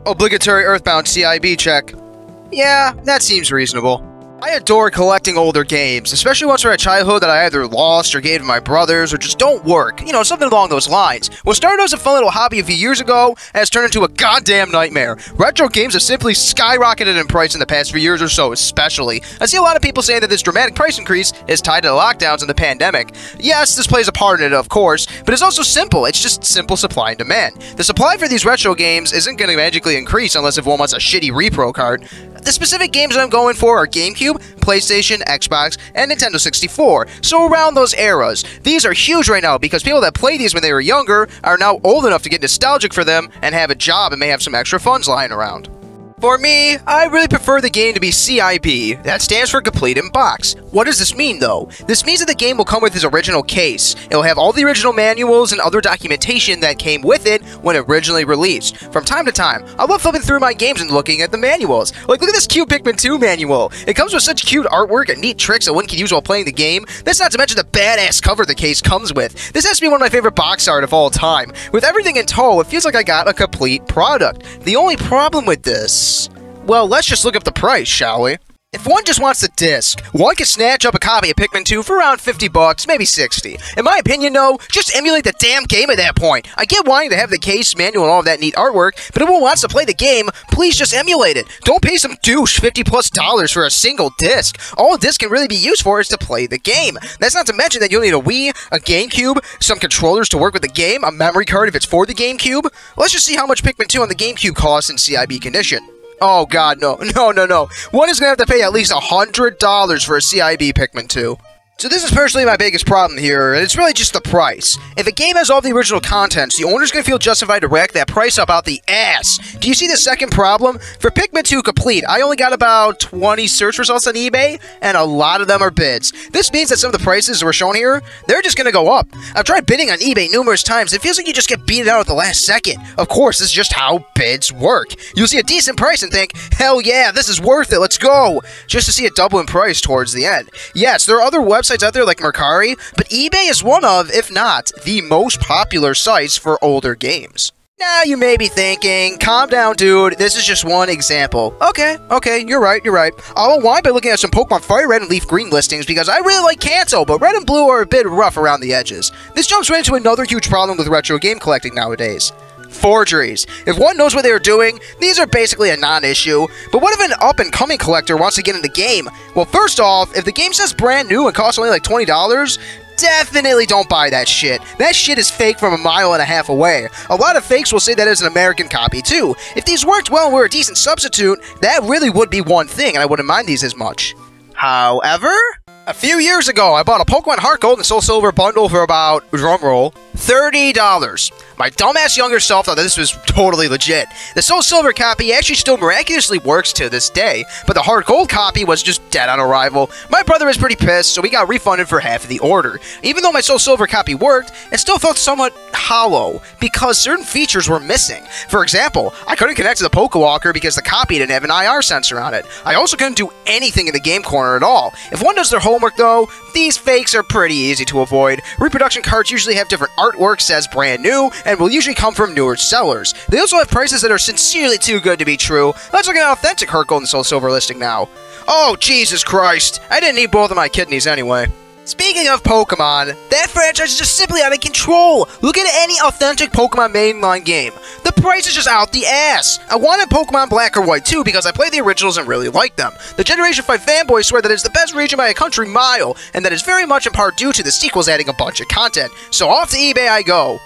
Obligatory Earthbound CIB check. Yeah, that seems reasonable. I adore collecting older games, especially ones from my childhood that I either lost or gave to my brothers or just don't work. You know, something along those lines. What started as a fun little hobby a few years ago has turned into a goddamn nightmare. Retro games have simply skyrocketed in price in the past few years or so, especially. I see a lot of people saying that this dramatic price increase is tied to the lockdowns and the pandemic. Yes, this plays a part in it, of course, but it's also simple. It's just simple supply and demand. The supply for these retro games isn't going to magically increase unless if one wants a shitty repro card. The specific games that I'm going for are GameCube, PlayStation, Xbox, and Nintendo 64, so around those eras. These are huge right now because people that played these when they were younger are now old enough to get nostalgic for them and have a job and may have some extra funds lying around. For me, I really prefer the game to be CIB. That stands for Complete in Box. What does this mean, though? This means that the game will come with its original case. It will have all the original manuals and other documentation that came with it when it originally released. From time to time, I love flipping through my games and looking at the manuals. Like, look at this cute Pikmin 2 manual. It comes with such cute artwork and neat tricks that one can use while playing the game. That's not to mention the badass cover the case comes with. This has to be one of my favorite box art of all time. With everything in tow, it feels like I got a complete product. The only problem with this... well, let's just look up the price, shall we? If one just wants the disc, one can snatch up a copy of Pikmin 2 for around 50 bucks, maybe 60. In my opinion, though, just emulate the damn game at that point. I get wanting to have the case, manual, and all of that neat artwork, but if one wants to play the game, please just emulate it. Don't pay some douche $50+ for a single disc. All a disc can really be used for is to play the game. That's not to mention that you'll need a Wii, a GameCube, some controllers to work with the game, a memory card if it's for the GameCube. Let's just see how much Pikmin 2 on the GameCube costs in CIB condition. Oh god, no. One is gonna have to pay at least $100 for a CIB Pikmin 2. So this is personally my biggest problem here, and it's really just the price. If a game has all the original contents, the owner's gonna feel justified to rack that price up out the ass. Do you see the second problem? For Pikmin 2 Complete, I only got about 20 search results on eBay, and a lot of them are bids. This means that some of the prices that were shown here, they're just gonna go up. I've tried bidding on eBay numerous times. It feels like you just get beat out at the last second. Of course, this is just how bids work. You'll see a decent price and think, hell yeah, this is worth it, let's go! Just to see it double in price towards the end. Yes, there are other websites out there like Mercari, but eBay is one of, if not, the most popular sites for older games. Now you may be thinking, calm down dude, this is just one example. Okay, you're right. I'll unwind by looking at some Pokemon FireRed and LeafGreen listings because I really like Kanto, but Red and Blue are a bit rough around the edges. This jumps right into another huge problem with retro game collecting nowadays. Forgeries. If one knows what they are doing, these are basically a non-issue. But what if an up-and-coming collector wants to get in the game? Well, first off, if the game says brand new and costs only like $20, definitely don't buy that shit. That shit is fake from 1.5 miles away. A lot of fakes will say that it's an American copy too. If these worked well and were a decent substitute, that really would be one thing, and I wouldn't mind these as much. However, a few years ago, I bought a Pokemon Heart Gold and Soul Silver bundle for about, drumroll, $30. My dumbass younger self thought that this was totally legit. The Soul Silver copy actually still miraculously works to this day, but the Heart Gold copy was just dead on arrival. My brother was pretty pissed, so we got refunded for half of the order. Even though my Soul Silver copy worked, it still felt somewhat hollow, because certain features were missing. For example, I couldn't connect to the Pokewalker because the copy didn't have an IR sensor on it. I also couldn't do anything in the game corner at all. If one does their homework though, these fakes are pretty easy to avoid. Reproduction cards usually have different artwork, says brand new, and will usually come from newer sellers. They also have prices that are sincerely too good to be true. Let's look at an authentic Heart Gold and Soul Silver listing now. Oh, Jesus Christ. I didn't need both of my kidneys anyway. Speaking of Pokemon, that franchise is just simply out of control. Look at any authentic Pokemon mainline game. The price is just out the ass. I wanted Pokemon Black or White too because I played the originals and really liked them. The Generation 5 fanboys swear that it's the best region by a country mile, and that is very much in part due to the sequels adding a bunch of content. So off to eBay I go.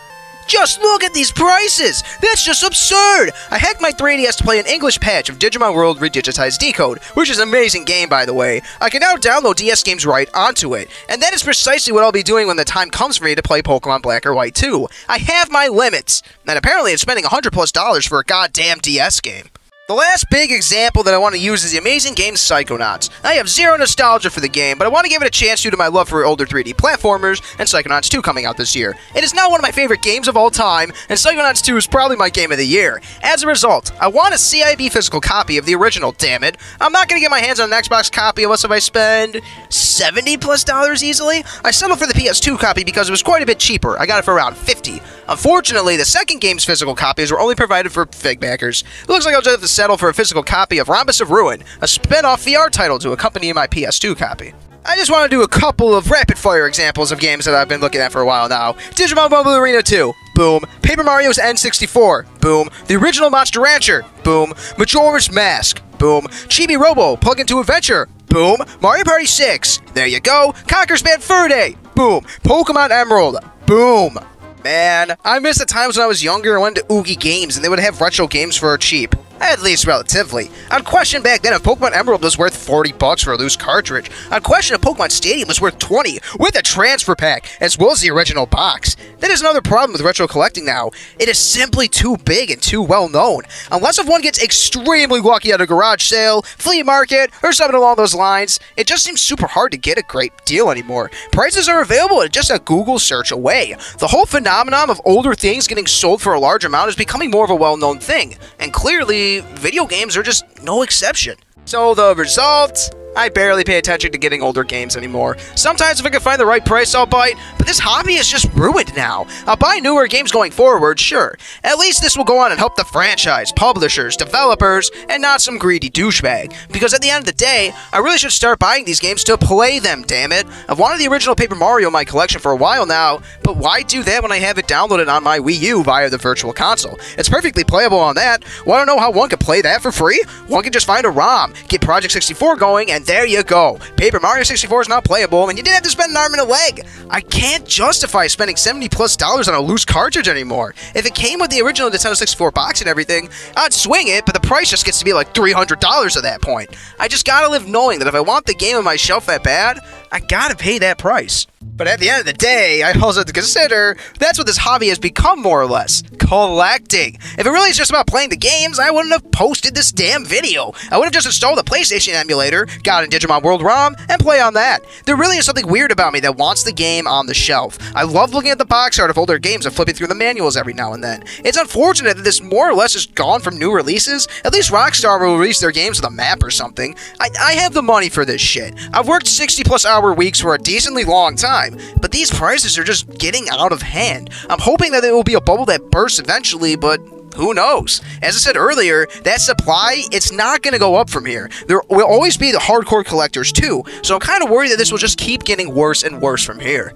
Just look at these prices! That's just absurd! I hacked my 3DS to play an English patch of Digimon World Redigitized Decode, which is an amazing game by the way. I can now download DS games right onto it, and that is precisely what I'll be doing when the time comes for me to play Pokemon Black or White 2. I have my limits, and apparently I'm spending $100+ for a goddamn DS game. The last big example that I want to use is the amazing game Psychonauts. I have zero nostalgia for the game, but I want to give it a chance due to my love for older 3D platformers and Psychonauts 2 coming out this year. It is now one of my favorite games of all time, and Psychonauts 2 is probably my game of the year. As a result, I want a CIB physical copy of the original, damn it. I'm not going to get my hands on an Xbox copy unless if I spend $70+ easily. I settled for the PS2 copy because it was quite a bit cheaper. I got it for around $50. Unfortunately, the second game's physical copies were only provided for Fig backers. It looks like I'll just have to settle for a physical copy of Rhombus of Ruin, a spin-off VR title to accompany my PS2 copy. I just want to do a couple of rapid-fire examples of games that I've been looking at for a while now. Digimon Bubble Arena 2, boom. Paper Mario's N64, boom. The original Monster Rancher, boom. Majora's Mask, boom. Chibi Robo, Plug Into Adventure, boom. Mario Party 6, there you go. Conker's Bad Fur Day, boom. Pokemon Emerald, boom. Man, I miss the times when I was younger and went to Oogie Games and they would have retro games for cheap. At least relatively. I'd question back then if Pokemon Emerald was worth 40 bucks for a loose cartridge. I'd question if Pokemon Stadium was worth 20 with a transfer pack, as well as the original box. That is another problem with retro collecting now. It is simply too big and too well known. Unless if one gets extremely lucky at a garage sale, flea market, or something along those lines, it just seems super hard to get a great deal anymore. Prices are available at just a Google search away. The whole phenomenon of older things getting sold for a large amount is becoming more of a well-known thing, and clearly video games are just no exception. So the result? I barely pay attention to getting older games anymore. Sometimes if I can find the right price, I'll bite, but this hobby is just ruined now. I'll buy newer games going forward, sure. At least this will go on and help the franchise, publishers, developers, and not some greedy douchebag. Because at the end of the day, I really should start buying these games to play them, damn it. I've wanted the original Paper Mario in my collection for a while now, but why do that when I have it downloaded on my Wii U via the Virtual Console? It's perfectly playable on that. Want to know how one could play that for free? One can just find a ROM, get Project 64 going, and there you go. Paper Mario 64 is not playable, and you didn't have to spend an arm and a leg. I can't justify spending $70+ on a loose cartridge anymore. If it came with the original Nintendo 64 box and everything, I'd swing it, but the price just gets to be like $300 at that point. I just gotta live knowing that if I want the game on my shelf that bad, I gotta pay that price. But at the end of the day, I also have to consider that's what this hobby has become more or less. Collecting. If it really is just about playing the games, I wouldn't have posted this damn video. I would have just installed the PlayStation emulator, got a Digimon World ROM, and play on that. There really is something weird about me that wants the game on the shelf. I love looking at the box art of older games and flipping through the manuals every now and then. It's unfortunate that this more or less is gone from new releases. At least Rockstar will release their games with a map or something. I have the money for this shit. I've worked 60+ hour weeks for a decently long time. But these prices are just getting out of hand. I'm hoping that there will be a bubble that bursts eventually, but who knows? As I said earlier, that supply, it's not going to go up from here. There will always be the hardcore collectors too, so I'm kind of worried that this will just keep getting worse and worse from here.